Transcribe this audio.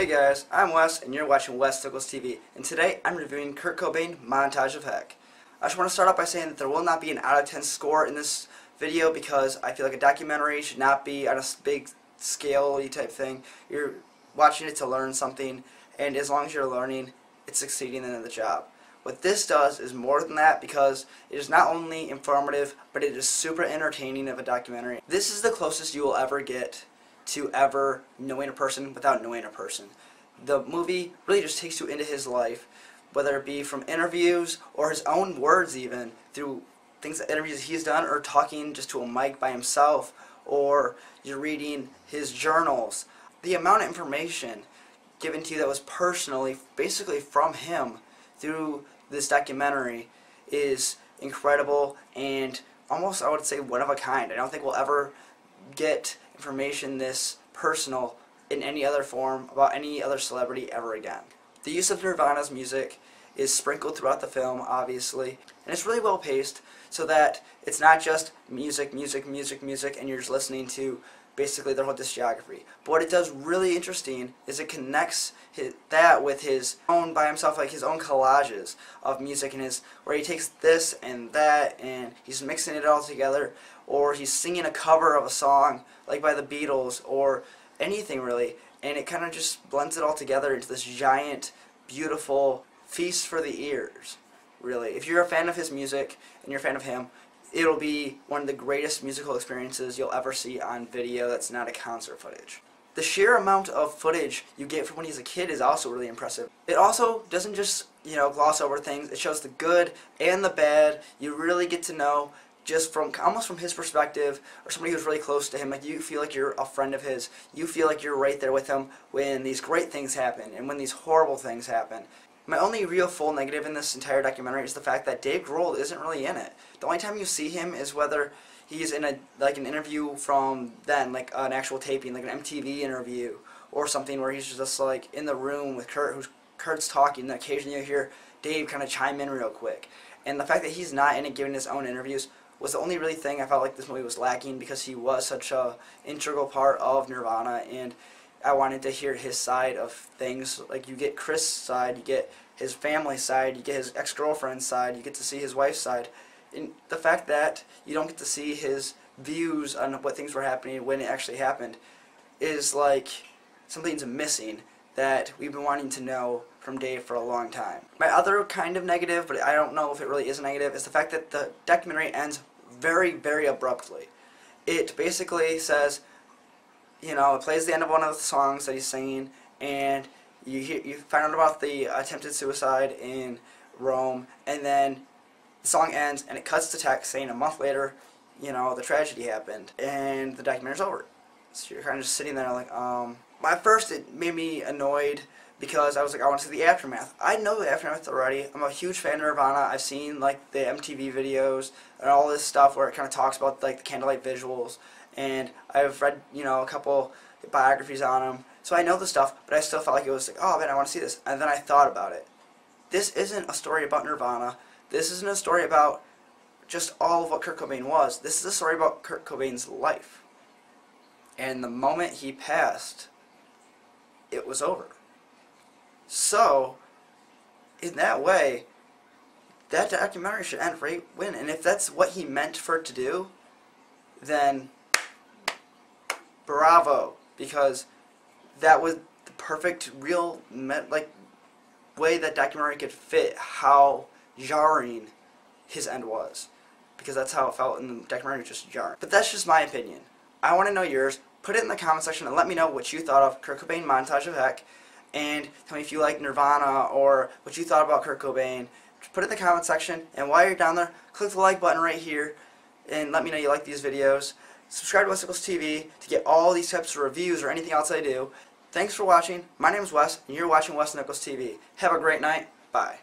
Hey guys, I'm Wes and you're watching Wes Nichols TV, and today I'm reviewing Kurt Cobain, Montage of Heck. I just want to start off by saying that there will not be an out of 10 score in this video because I feel like a documentary should not be on a big scale-y type thing. You're watching it to learn something, and as long as you're learning, it's succeeding in the job. What this does is more than that because it is not only informative, but it is super entertaining of a documentary. This is the closest you will ever get to ever knowing a person without knowing a person. The movie really just takes you into his life, whether it be from interviews or his own words even, through things that interviews he's done or talking just to a mic by himself, or you're reading his journals. The amount of information given to you that was personally, basically from him through this documentary is incredible and almost, I would say, one of a kind. I don't think we'll ever get information this personal in any other form about any other celebrity ever again. The use of Nirvana's music is sprinkled throughout the film, obviously, and it's really well paced so that it's not just music, music, music, music, and you're just listening to basically their whole discography. But what it does really interesting is it connects that with his own, by himself, like his own collages of music, and where he takes this and that and he's mixing it all together, or he's singing a cover of a song like by the Beatles or anything really, and it kind of just blends it all together into this giant, beautiful feast for the ears, really. If you're a fan of his music and you're a fan of him, it'll be one of the greatest musical experiences you'll ever see on video that's not a concert footage. The sheer amount of footage you get from when he's a kid is also really impressive. It also doesn't just, gloss over things. It shows the good and the bad. You really get to know just from almost from his perspective, or somebody who's really close to him. Like, you feel like you're a friend of his. You feel like you're right there with him when these great things happen and when these horrible things happen. My only real full negative in this entire documentary is the fact that Dave Grohl isn't really in it. The only time you see him is whether he's in an interview from then, like an actual taping, like an MTV interview or something, where he's just like in the room with Kurt, Kurt's talking, and occasionally you hear Dave kind of chime in real quick. And the fact that he's not in it giving his own interviews was the only really thing I felt like this movie was lacking, because he was such a integral part of Nirvana, and I wanted to hear his side of things. Like, you get Chris' side, you get his family side, you get his ex-girlfriend's side, you get to see his wife's side. And the fact that you don't get to see his views on what things were happening when it actually happened is like something's missing that we've been wanting to know from Dave for a long time. My other kind of negative, but I don't know if it really is a negative, is the fact that the documentary ends very, very abruptly. It basically says, it plays the end of one of the songs that he's singing, and you find out about the attempted suicide in Rome, and then the song ends, and it cuts to text saying a month later, the tragedy happened, and the documentary's over. So you're kind of just sitting there like, At first it made me annoyed because I was like, I want to see the aftermath. I know the aftermath already. I'm a huge fan of Nirvana. I've seen like the MTV videos and all this stuff where it kind of talks about like the candlelight visuals, and I've read a couple biographies on them, so I know the stuff. But I still felt like it was like, oh man, I want to see this. And then I thought about it. This isn't a story about Nirvana. This isn't a story about just all of what Kurt Cobain was. This is a story about Kurt Cobain's life. And the moment he passed, it was over. So, in that way, that documentary should end right when. And if that's what he meant for it to do, then bravo, because that was the perfect, real, way that documentary could fit how jarring his end was, because that's how it felt in the documentary, just jarring. But that's just my opinion. I want to know yours. Put it in the comment section and let me know what you thought of Kurt Cobain, Montage of Heck, and tell me if you like Nirvana or what you thought about Kurt Cobain. Put it in the comment section, and while you're down there, click the like button right here and let me know you like these videos. Subscribe to Wes Nichols TV to get all these types of reviews or anything else I do. Thanks for watching. My name is Wes, and you're watching Wes Nichols TV. Have a great night. Bye.